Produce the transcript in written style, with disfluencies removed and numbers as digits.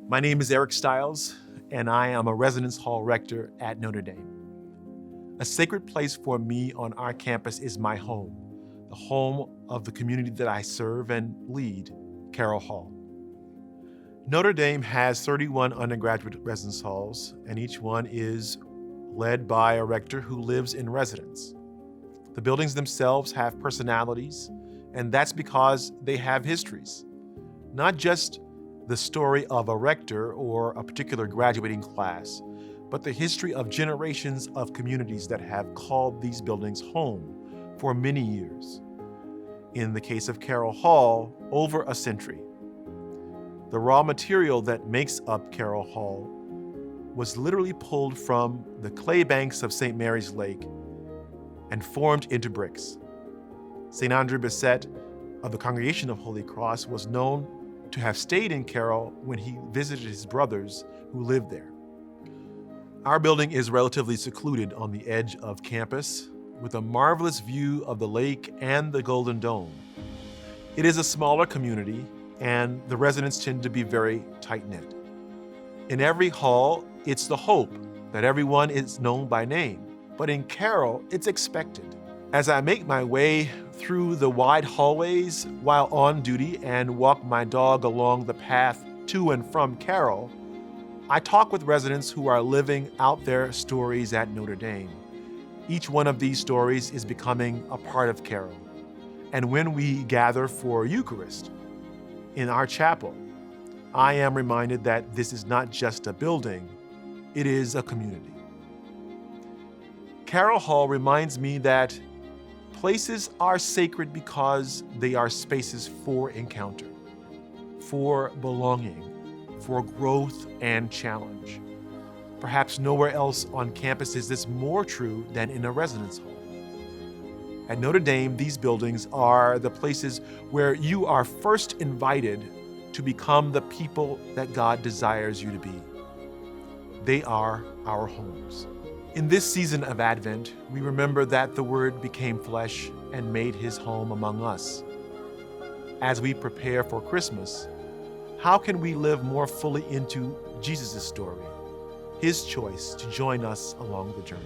My name is Eric Stiles, and I am a residence hall rector at Notre Dame. A sacred place for me on our campus is my home, the home of the community that I serve and lead, Carroll Hall. Notre Dame has 31 undergraduate residence halls, and each one is led by a rector who lives in residence. The buildings themselves have personalities, and that's because they have histories. Not just the story of a rector or a particular graduating class, but the history of generations of communities that have called these buildings home for many years. In the case of Carroll Hall, over a century. The raw material that makes up Carroll Hall was literally pulled from the clay banks of St. Mary's Lake and formed into bricks. St. Andre Bessette of the Congregation of Holy Cross was known to have stayed in Carroll when he visited his brothers who lived there. Our building is relatively secluded on the edge of campus with a marvelous view of the lake and the Golden Dome. It is a smaller community and the residents tend to be very tight-knit. In every hall, it's the hope that everyone is known by name, but in Carroll, it's expected. As I make my way through the wide hallways while on duty and walk my dog along the path to and from Carroll, I talk with residents who are living out their stories at Notre Dame. Each one of these stories is becoming a part of Carroll. And when we gather for Eucharist in our chapel, I am reminded that this is not just a building, it is a community. Carroll Hall reminds me that places are sacred because they are spaces for encounter, for belonging, for growth and challenge. Perhaps nowhere else on campus is this more true than in a residence hall. At Notre Dame, these buildings are the places where you are first invited to become the people that God desires you to be. They are our homes. In this season of Advent, we remember that the Word became flesh and made His home among us. As we prepare for Christmas, how can we live more fully into Jesus' story, His choice to join us along the journey?